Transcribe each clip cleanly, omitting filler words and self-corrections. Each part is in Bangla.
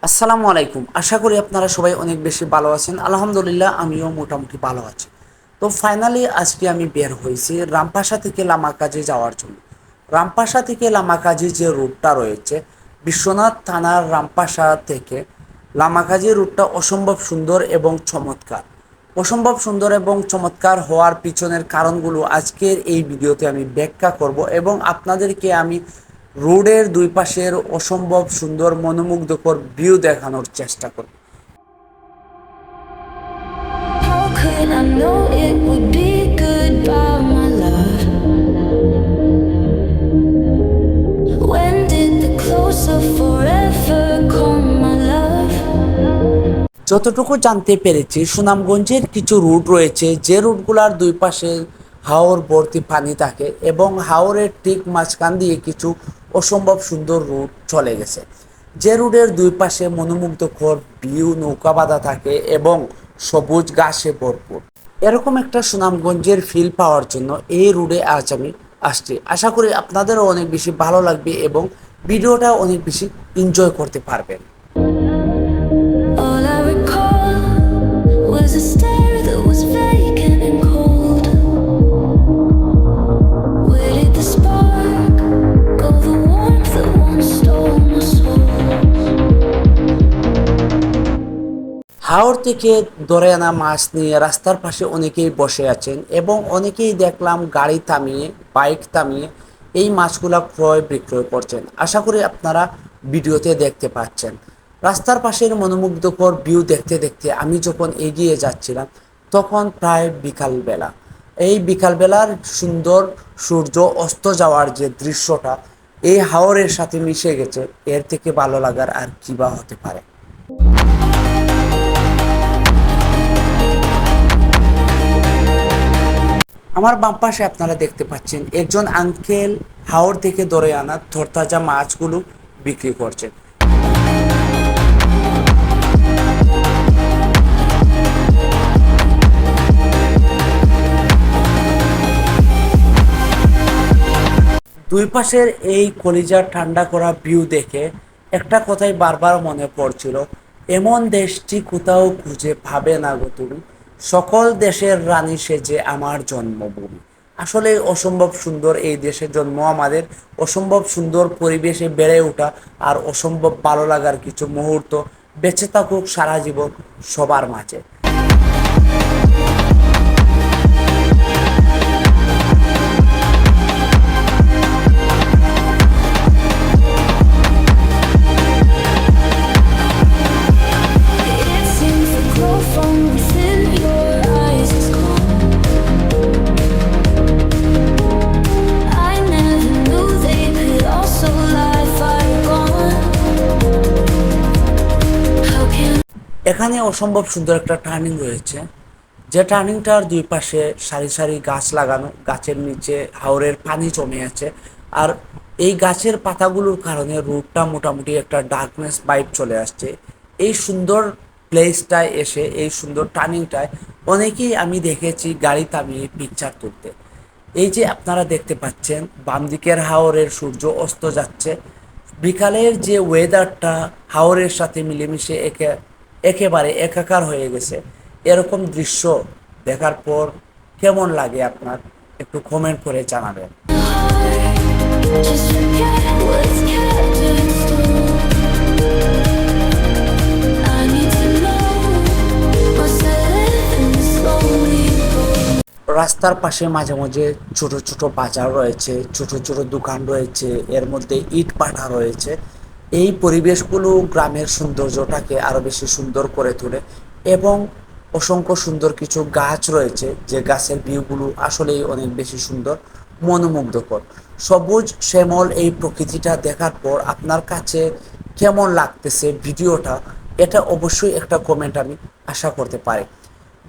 আসসালামু আলাইকুম। আশা করি আপনারা সবাই অনেক বেশি ভালো আছেন। আলহামদুলিল্লাহ আমিও মোটামুটি ভালো আছি। তো ফাইনালি আজকে আমি বের হয়েছি রামপাশা থেকে লামাকাজি যাওয়ার জন্য। রামপাশা থেকে লামাকাজি যে রুটটা রয়েছে, বিশ্বনাথ থানার রামপাশা থেকে লামাকাজি রুটটা অসম্ভব সুন্দর এবং চমৎকার। অসম্ভব সুন্দর এবং চমৎকার হওয়ার পিছনের কারণগুলো আজকের এই ভিডিওতে আমি ব্যাখ্যা করব এবং আপনাদেরকে আমি রোডের দুই পাশের অসম্ভব সুন্দর মনোমুগ্ধকর ভিউ দেখানোর চেষ্টা করব। How could I know it would be goodbye, my love? When did the close of forever come, my love? যতটুকু জানতে পেরেছি, সুনামগঞ্জের কিছু রুট রয়েছে যে রুটগুলার দুই পাশে হাওর ভর্তি পানি থাকে এবং হাওরের ঠিক মাঝখান দিয়ে কিছু অসম্ভব সুন্দর রুট চলে গেছে, যে রুটের দুই পাশে মনোমুগ্ধকর ভিউ, নৌকা বাঁধা থাকে এবং সবুজ ঘাসে ভরপুর। এরকম একটা সুনামগঞ্জের ফিল পাওয়ার জন্য এই রুটে আজ আমি আসছি। আশা করি আপনাদেরও অনেক বেশি ভালো লাগবে এবং ভিডিওটা অনেক বেশি এনজয় করতে পারবেন। All I recall was a stare that was vacant and cold. Where did the spark go? The warmth that once stole my soul. হাওর থেকে ধরে আনা মাছ নিয়ে রাস্তার পাশে অনেকেই বসে আছেন এবং অনেকেই দেখলাম গাড়ি থামিয়ে, বাইক থামিয়ে এই মাছগুলা ক্রয় বিক্রয় করছেন। আশা করি আপনারা ভিডিওতে দেখতে পাচ্ছেন। রাস্তার পাশের মনোমুগ্ধকর ভিউ দেখতে দেখতে আমি যখন এগিয়ে যাচ্ছিলাম তখন প্রায় বিকালবেলা। এই বিকালবেলার সুন্দর সূর্য অস্ত যাওয়ার যে দৃশ্যটা এই হাওরের সাথে মিশে গেছে, এর থেকে ভালো লাগার আর কী বা হতে পারে। আমার বাম পাশে আপনারা দেখতে পাচ্ছেন একজন আঙ্কেল হাওর থেকে ধরে আনা তরতাজা মাছগুলো বিক্রি করছেন। দুই পাশের এই কলিজার ঠান্ডা করা ভিউ দেখে একটা কথাই বারবার মনে পড়ছিল, এমন দেশটি কোথাও খুঁজে পাবে না গো তুমি, সকল দেশের রানী সেজে আমার জন্মভূমি। আসলে অসম্ভব সুন্দর এই দেশে জন্ম আমাদের, অসম্ভব সুন্দর পরিবেশে বেড়ে ওঠা আর অসম্ভব ভালো লাগার কিছু মুহূর্ত বেঁচে থাকুক সারা জীবন সবার মাঝে। It seems the glow from within your eyes is gone. I never knew they could also lie far gone. How can এখানে অসম্ভব সুন্দর একটা টার্নিং রয়েছে, যে টার্নিংটার দুই পাশে সারি সারি গাছ লাগানো, গাছের নিচে হাওরের পানি জমে আছে আর এই গাছের পাতাগুলোর কারণে রুটটা মোটামুটি একটা ডার্কনেস ভাইব চলে আসছে। এই সুন্দর প্লেসটায় এসে, এই সুন্দর টার্নিংটায় অনেকেই আমি দেখেছি গাড়ি থামিয়ে পিকচার তুলতে। এই যে আপনারা দেখতে পাচ্ছেন বাম দিকের হাওরের সূর্য অস্ত যাচ্ছে, বিকালের যে ওয়েদারটা হাওরের সাথে মিলেমিশে একেবারে একাকার হয়ে গেছে, এরকম দৃশ্য দেখার পর কেমন লাগে আপনার একটু কমেন্ট করে জানাবেন। just forget what's kept in stone? I need to know what's living slowly grow. রাস্তার পাশে মাঝে মাঝে ছোট ছোট বাজার রয়েছে, ছোট ছোট দোকান রয়েছে, এর মধ্যে ইট ভাটা রয়েছে। এই পরিবেশগুলো গ্রামের সৌন্দর্যটাকে আরো বেশি সুন্দর করে তোলে এবং অসংখ্য সুন্দর কিছু গাছ রয়েছে যে গাছের ভিউগুলো আসলেই অনেক বেশি সুন্দর, মনোমুগ্ধকর। সবুজ শ্যামল এই প্রকৃতিটা দেখার পর আপনার কাছে কেমন লাগতেছে ভিডিওটা, এটা অবশ্যই একটা কমেন্ট আমি আশা করতে পারি।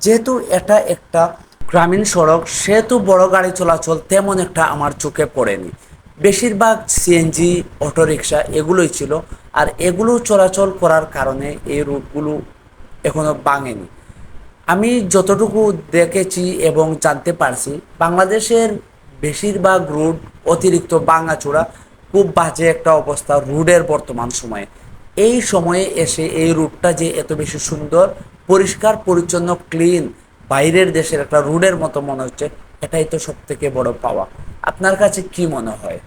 যেহেতু এটা একটা গ্রামীণ সড়ক, সেহেতু বড় গাড়ি চলাচল তেমন একটা আমার চোখে পড়েনি। বেশিরভাগ সিএনজি, অটোরিকশা এগুলোই ছিল আর এগুলো চলাচল করার কারণে এই রুটগুলো এখনো ভাঙেনি। আমি যতটুকু দেখেছি এবং জানতে পারছি, বাংলাদেশের বেশিরভাগ রুট অতিরিক্ত ভাঙাচোরা, খুব বাজে একটা অবস্থা রুটের বর্তমান সময়ে। এই সময়ে এসে এই রুটটা যে এত বেশি সুন্দর, পরিষ্কার পরিচ্ছন্ন, ক্লিন, বাইরের দেশের একটা রুটের মতো মনে হচ্ছে, এটাই তো সব থেকে বড় পাওয়া। আপনার কাছে কি মনে হয়?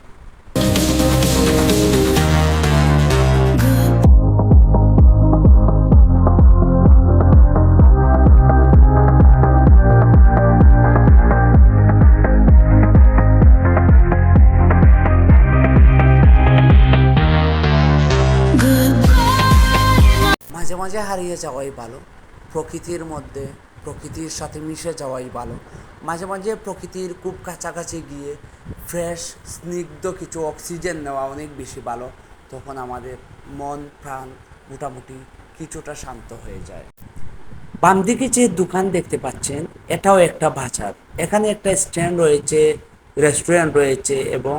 মাঝে মাঝে হারিয়ে যাওয়াই ভালো প্রকৃতির মধ্যে, প্রকৃতির সাথে মিশে যাওয়াই ভালো। মাঝে মাঝে প্রকৃতির খুব কাছাকাছি গিয়ে ফ্রেশ স্নিগ্ধ কিছু অক্সিজেন নেওয়া অনেক বেশি ভালো। তখন আমাদের মন প্রাণ মোটামুটি কিছুটা শান্ত হয়ে যায়। বাম দিকে যে দোকান দেখতে পাচ্ছেন, এটাও একটা বাজার। এখানে একটা স্ট্যান্ড রয়েছে, রেস্টুরেন্ট রয়েছে এবং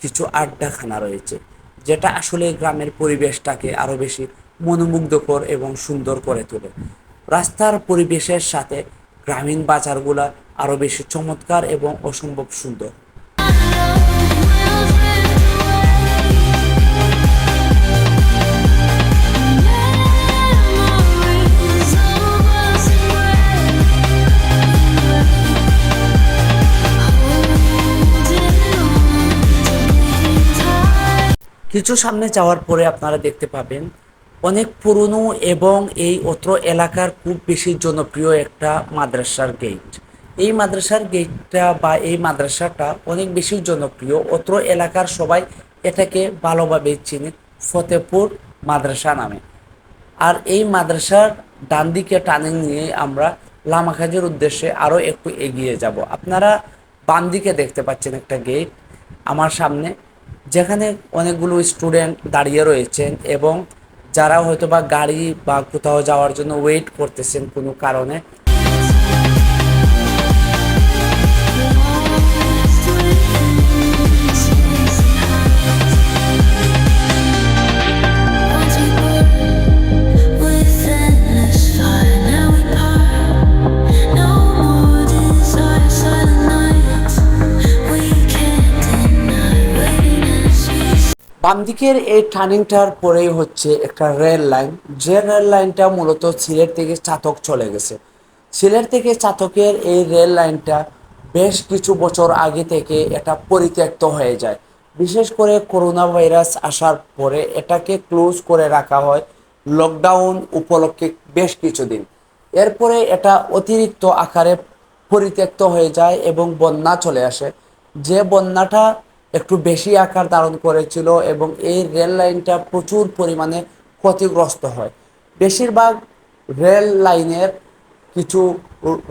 কিছু আড্ডাখানা রয়েছে, যেটা আসলে গ্রামের পরিবেশটাকে আরো বেশি মনোমুগ্ধকর এবং সুন্দর করে তোলে। রাস্তার পরিবেশের সাথে গ্রামীণ বাজারগুলা আরো বেশি চমৎকার এবং অসম্ভব সুন্দর। কিছু সামনে যাওয়ার পরে আপনারা দেখতে পাবেন অনেক পুরনো এবং এই অত্র এলাকার খুব বেশি জনপ্রিয় একটা মাদ্রাসার গেট। এই মাদ্রাসার গেটটা বা এই মাদ্রাসাটা অনেক বেশি জনপ্রিয়, অত্র এলাকার সবাই এটাকে ভালোভাবে চিনে ফতেপুর মাদ্রাসা নামে। আর এই মাদ্রাসার ডান দিকে টার্নিং নিয়ে আমরা লামাখাজির উদ্দেশ্যে আরও একটু এগিয়ে যাব। আপনারা বাম দিকে দেখতে পাচ্ছেন একটা গেট আমার সামনে, যেখানে অনেকগুলো স্টুডেন্ট দাঁড়িয়ে রয়েছেন এবং যারা হয়তো বা গাড়ি বা কোথাও যাওয়ার জন্য ওয়েট করতেছেন কোনো কারণে। বাম দিকের এই টার্নিংটার পরেই হচ্ছে একটা রেল লাইন, যে রেল লাইনটা মূলত সিলেট থেকে চাতক চলে গেছে। সিলেট থেকে চাতকের এই রেল লাইনটা বেশ কিছু বছর আগে থেকে এটা পরিত্যক্ত হয়ে যায়। বিশেষ করে করোনা ভাইরাস আসার পরে এটাকে ক্লোজ করে রাখা হয় লকডাউন উপলক্ষে বেশ কিছুদিন। এরপরে এটা অতিরিক্ত আকারে পরিত্যক্ত হয়ে যায় এবং বন্যা চলে আসে, যে বন্যাটা একটু বেশি আকার ধারণ করেছিল এবং এই রেল লাইনটা প্রচুর পরিমাণে ক্ষতিগ্রস্ত হয়। বেশিরভাগ রেল লাইনের কিছু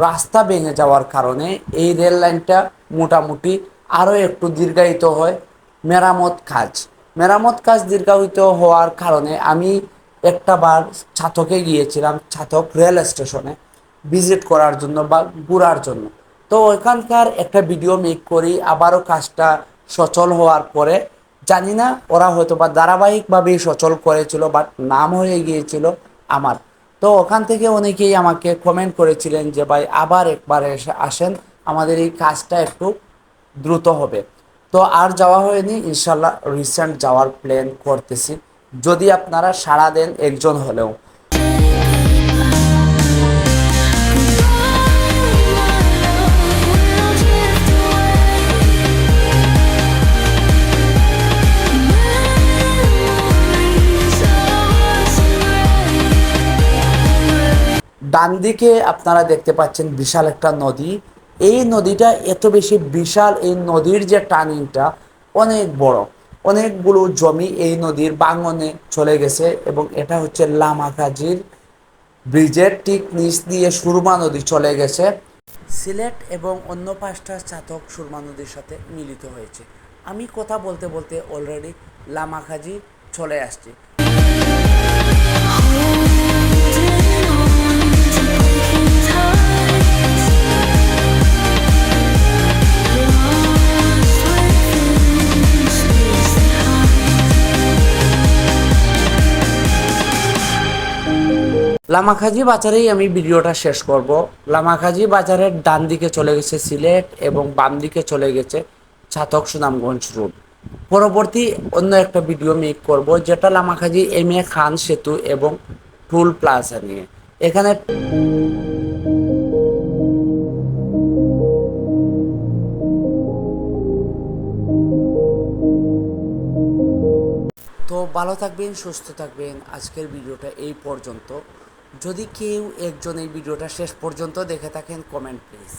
রাস্তা ভেঙে যাওয়ার কারণে এই রেল লাইনটা মোটামুটি আরও একটু দীর্ঘায়িত হয়। মেরামত কাজ দীর্ঘায়িত হওয়ার কারণে আমি একটা বার ছাতকে গিয়েছিলাম, ছাতক রেল স্টেশনে ভিজিট করার জন্য বা ঘোরার জন্য। তো ওইখানকার একটা ভিডিও মেক করি, আবারও কাজটা সচল হওয়ার পরে। জানি না ওরা হয়তো বা ধারাবাহিকভাবেই সচল করেছিল, বাট নাম হয়ে গিয়েছিল আমার। তো ওখান থেকে অনেকেই আমাকে কমেন্ট করেছিলেন যে ভাই আবার একবার এসে আসেন, আমাদের এই কাজটা একটু দ্রুত হবে। তো আর যাওয়া হয়নি, ইনশাল্লাহ রিসেন্ট যাওয়ার প্ল্যান করতেছি, যদি আপনারা সাড়া দেন একজন হলেও। ডান দিকে আপনারা দেখতে পাচ্ছেন বিশাল একটা নদী। এই নদীটা এত বেশি বিশাল, এই নদীর যে টার্নিংটা অনেক বড়, অনেকগুলো জমি এই নদীর ভাঙনে চলে গেছে এবং এটা হচ্ছে লামাকাজির ব্রিজের ঠিক নিচ দিয়ে সুরমা নদী চলে গেছে। সিলেট এবং অন্য পাঁচটা চাতক সুরমা নদীর সাথে মিলিত হয়েছে। আমি কথা বলতে বলতে অলরেডি লামাকাজি চলে আসছি। লামাখাজি বাজারেই আমি ভিডিওটা শেষ করব। লামাখাজি বাজারের ডান দিকে চলে গেছে সিলেট এবং বাম দিকে চলে গেছে ছাতক সুনামগঞ্জ রোড। পরবর্তী অন্য একটা ভিডিও মেক করব, যেটা লামাকাজি এম এ খান সেতু এবং টুল প্লাজা নিয়ে। এখানে তো ভালো থাকবেন, সুস্থ থাকবেন। আজকের ভিডিওটা এই পর্যন্ত। যদি কেউ একজন এই ভিডিওটা শেষ পর্যন্ত দেখে থাকেন, কমেন্ট প্লিজ।